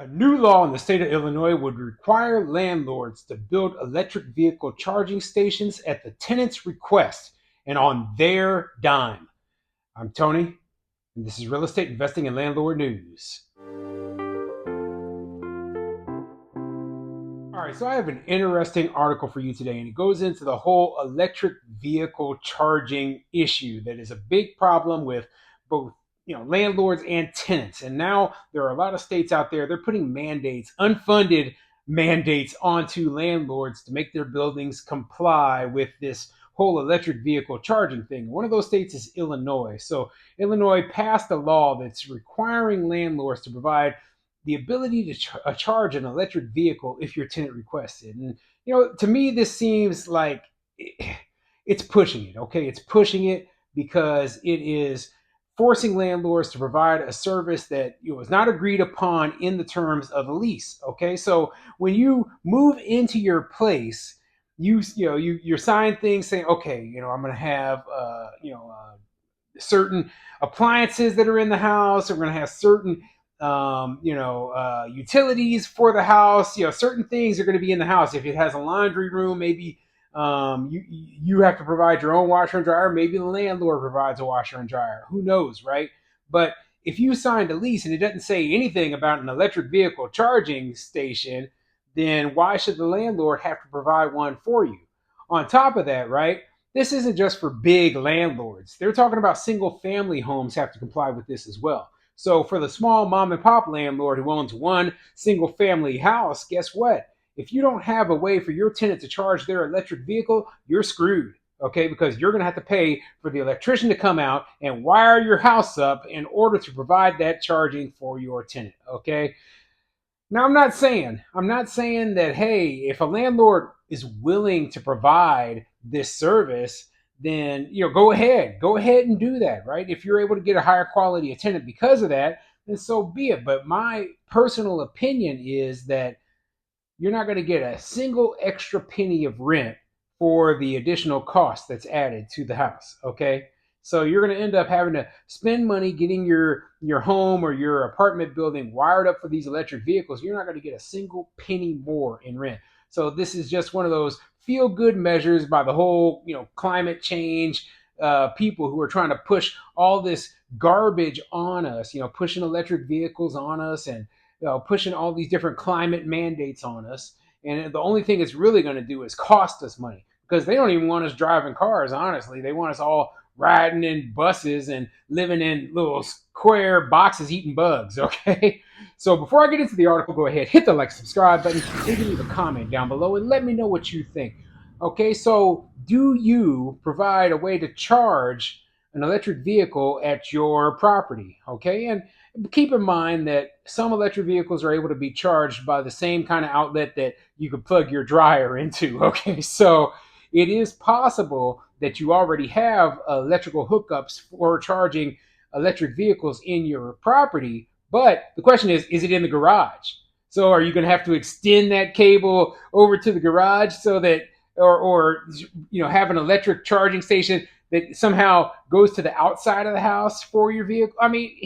A new law in the state of Illinois would require landlords to build electric vehicle charging stations at the tenant's request and on their dime. I'm Tony, and this is Real Estate Investing and Landlord News. All right, so I have an interesting article for you today, and it goes into the whole electric vehicle charging issue that is a big problem with both landlords and tenants. And now there are a lot of states out there, they're putting mandates, unfunded mandates onto landlords to make their buildings comply with this whole electric vehicle charging thing. One of those states is Illinois. So Illinois passed a law that's requiring landlords to provide the ability to charge an electric vehicle if your tenant requests it. And to me, this seems like it's pushing it. Okay, it's pushing it because it is forcing landlords to provide a service that is not agreed upon in the terms of a lease. Okay, so when you move into your place, you sign things saying, okay, I'm going to have certain appliances that are in the house. We're going to have certain utilities for the house. Certain things are going to be in the house. If it has a laundry room, maybe you have to provide your own washer and dryer. Maybe the landlord provides a washer and dryer. Who knows, right? But if you signed a lease and it doesn't say anything about an electric vehicle charging station, then why should the landlord have to provide one for you? On top of that, right? This isn't just for big landlords. They're talking about single family homes have to comply with this as well. So for the small mom and pop landlord who owns one single family house, guess what? If you don't have a way for your tenant to charge their electric vehicle, you're screwed. Okay, because you're going to have to pay for the electrician to come out and wire your house up in order to provide that charging for your tenant. Okay. Now I'm not saying that, hey, if a landlord is willing to provide this service, then go ahead and do that, right? If you're able to get a higher quality tenant because of that, then so be it. But my personal opinion is that you're not going to get a single extra penny of rent for the additional cost that's added to the house. Okay. So you're going to end up having to spend money getting your home or your apartment building wired up for these electric vehicles. You're not going to get a single penny more in rent. So this is just one of those feel good measures by the whole climate change people who are trying to push all this garbage on us. Pushing electric vehicles on us and pushing all these different climate mandates on us. And the only thing it's really going to do is cost us money because they don't even want us driving cars, honestly. They want us all riding in buses and living in little square boxes eating bugs, okay? So before I get into the article, go ahead, hit the like, subscribe button, and leave a comment down below and let me know what you think. Okay, so do you provide a way to charge an electric vehicle at your property? Okay, and keep in mind that some electric vehicles are able to be charged by the same kind of outlet that you could plug your dryer into. Okay, so it is possible that you already have electrical hookups for charging electric vehicles in your property, but the question is it in the garage? So are you going to have to extend that cable over to the garage so that or have an electric charging station that somehow goes to the outside of the house for your vehicle? I mean,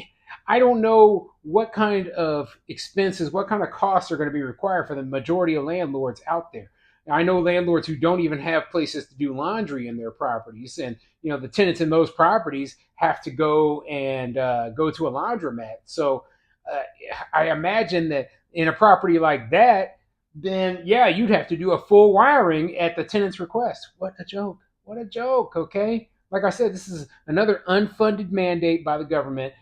I don't know what kind of expenses, what kind of costs are going to be required for the majority of landlords out there. Now, I know landlords who don't even have places to do laundry in their properties, and the tenants in those properties have to go and go to a laundromat. So uh, I imagine that in a property like that, then yeah, you'd have to do a full wiring at the tenant's request. What a joke! What a joke! Okay, like I said, this is another unfunded mandate by the government.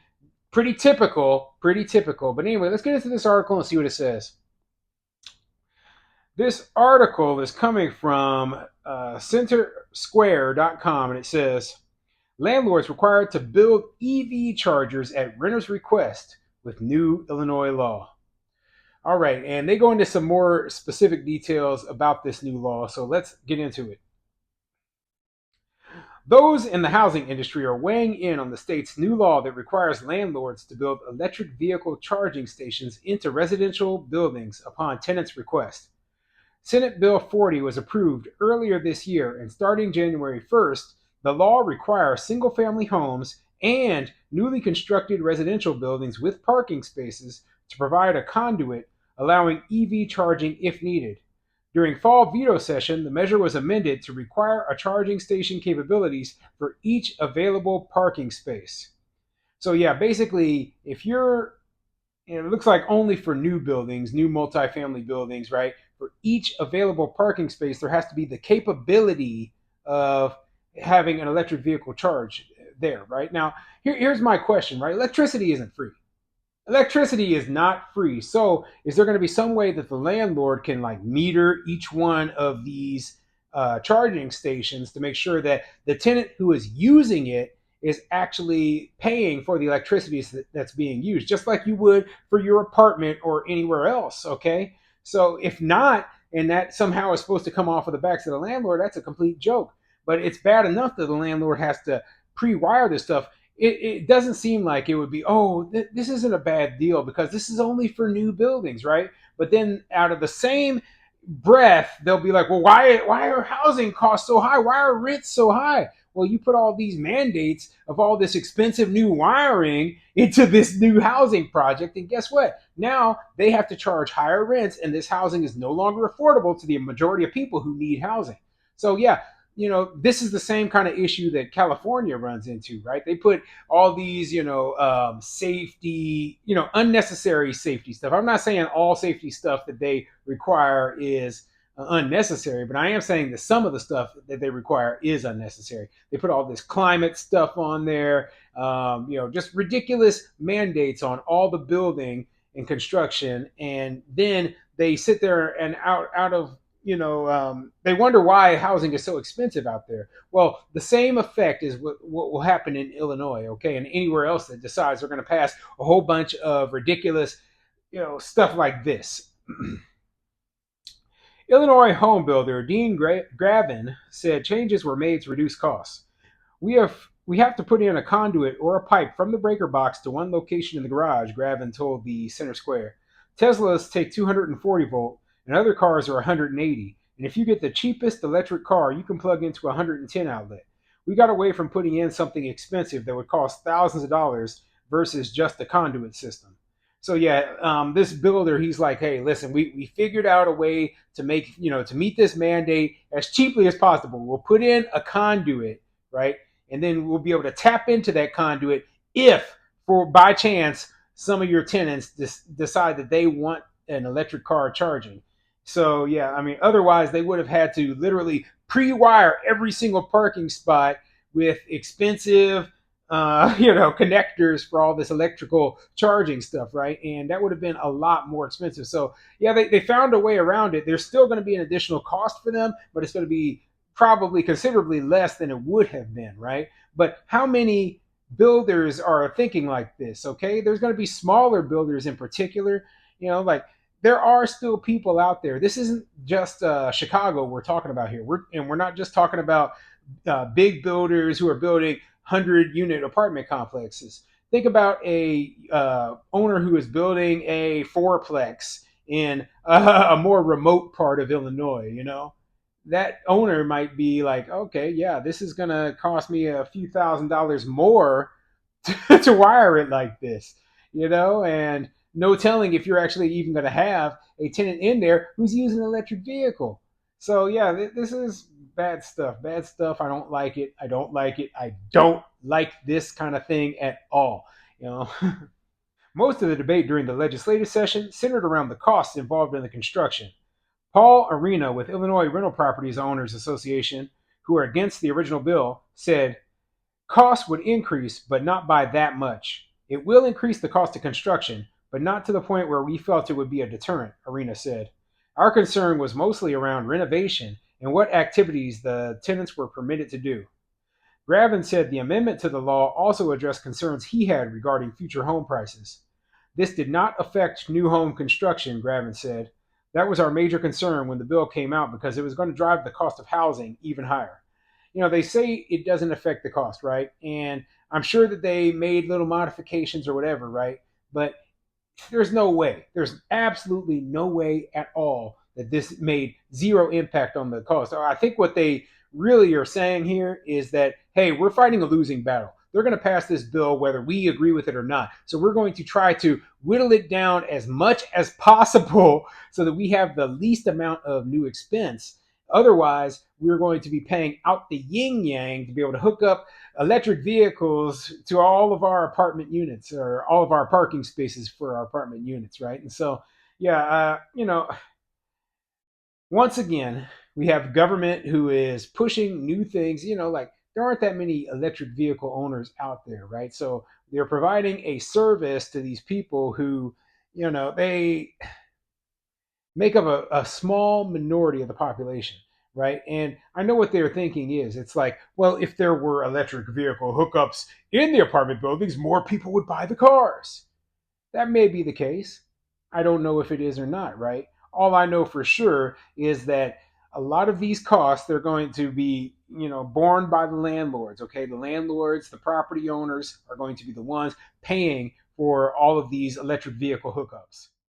Pretty typical, pretty typical. But anyway, let's get into this article and see what it says. This article is coming from centersquare.com, and it says landlords required to build EV chargers at renters' request with new Illinois law. All right, and they go into some more specific details about this new law, so let's get into it. Those in the housing industry are weighing in on the state's new law that requires landlords to build electric vehicle charging stations into residential buildings upon tenants' request. Senate Bill 40 was approved earlier this year, and starting January 1st, the law requires single family homes and newly constructed residential buildings with parking spaces to provide a conduit allowing EV charging if needed. During fall veto session, the measure was amended to require a charging station capabilities for each available parking space. So yeah, basically, if you're, and it looks like only for new buildings, new multifamily buildings, right? For each available parking space, there has to be the capability of having an electric vehicle charge there, right? Now, here's my question, right? Electricity isn't free. Electricity is not free. So, is there going to be some way that the landlord can like meter each one of these charging stations to make sure that the tenant who is using it is actually paying for the electricity that's being used, just like you would for your apartment or anywhere else? Okay. So, if not, and that somehow is supposed to come off of the backs of the landlord, that's a complete joke. But it's bad enough that the landlord has to pre wire this stuff. It doesn't seem like it would be, oh, this isn't a bad deal because this is only for new buildings, right? But then out of the same breath, they'll be like, well, why are housing costs so high? Why are rents so high? Well, you put all these mandates of all this expensive new wiring into this new housing project, and guess what? Now they have to charge higher rents, and this housing is no longer affordable to the majority of people who need housing. So yeah, this is the same kind of issue that California runs into, right? They put all these, safety, unnecessary safety stuff. I'm not saying all safety stuff that they require is unnecessary, but I am saying that some of the stuff that they require is unnecessary. They put all this climate stuff on there, just ridiculous mandates on all the building and construction, and then they sit there and out of they wonder why housing is so expensive out there. Well, the same effect is what will happen in Illinois, okay, and anywhere else that decides they're going to pass a whole bunch of ridiculous, stuff like this. Illinois home builder Dean Gravin said changes were made to reduce costs. We have to put in a conduit or a pipe from the breaker box to one location in the garage, Gravin told the Center Square. Teslas take 240 volt and other cars are 180. And if you get the cheapest electric car, you can plug into a 110 outlet. We got away from putting in something expensive that would cost thousands of dollars versus just the conduit system. So yeah, this builder, he's like, hey, listen, we figured out a way to make, to meet this mandate as cheaply as possible. We'll put in a conduit, right? And then we'll be able to tap into that conduit if, for by chance, some of your tenants decide that they want an electric car charging. So yeah, I mean, otherwise they would have had to literally pre-wire every single parking spot with expensive, connectors for all this electrical charging stuff, right? And that would have been a lot more expensive. So yeah, they found a way around it. There's still going to be an additional cost for them, but it's going to be probably considerably less than it would have been, right? But how many builders are thinking like this? Okay, there's going to be smaller builders in particular, like there are still people out there. This isn't just Chicago we're talking about here. We're not just talking about big builders who are building 100-unit apartment complexes. Think about a owner who is building a fourplex in a more remote part of Illinois. That owner might be like, okay, yeah, this is going to cost me a few $1,000s more to wire it like this, and no telling if you're actually even going to have a tenant in there who's using an electric vehicle. So yeah, this is bad stuff. Bad stuff. I don't like it. I don't like it. I don't like this kind of thing at all. Most of the debate during the legislative session centered around the costs involved in the construction. Paul Arena with Illinois Rental Properties Owners Association, who are against the original bill, said costs would increase, but not by that much. It will increase the cost of construction, but not to the point where we felt it would be a deterrent, Arena said. Our concern was mostly around renovation and what activities the tenants were permitted to do. Gravin said the amendment to the law also addressed concerns he had regarding future home prices. This did not affect new home construction, Gravin said. That was our major concern when the bill came out because it was going to drive the cost of housing even higher. They say it doesn't affect the cost, right? And I'm sure that they made little modifications or whatever, right? But there's no way. There's absolutely no way at all that this made zero impact on the cost. I think what they really are saying here is that, hey, we're fighting a losing battle. they're going to pass this bill whether we agree with it or not. So we're going to try to whittle it down as much as possible so that we have the least amount of new expense. Otherwise, we're going to be paying out the yin yang to be able to hook up electric vehicles to all of our apartment units or all of our parking spaces for our apartment units, right? And so, yeah, once again, we have government who is pushing new things, like there aren't that many electric vehicle owners out there, right? So they're providing a service to these people who, they make up a small minority of the population, right? And I know what they're thinking is it's like, well, if there were electric vehicle hookups in the apartment buildings, more people would buy the cars. That may be the case. I don't know if it is or not, right? All I know for sure is that a lot of these costs they're going to be, borne by the landlords, okay? The landlords, the property owners are going to be the ones paying for all of these electric vehicle hookups.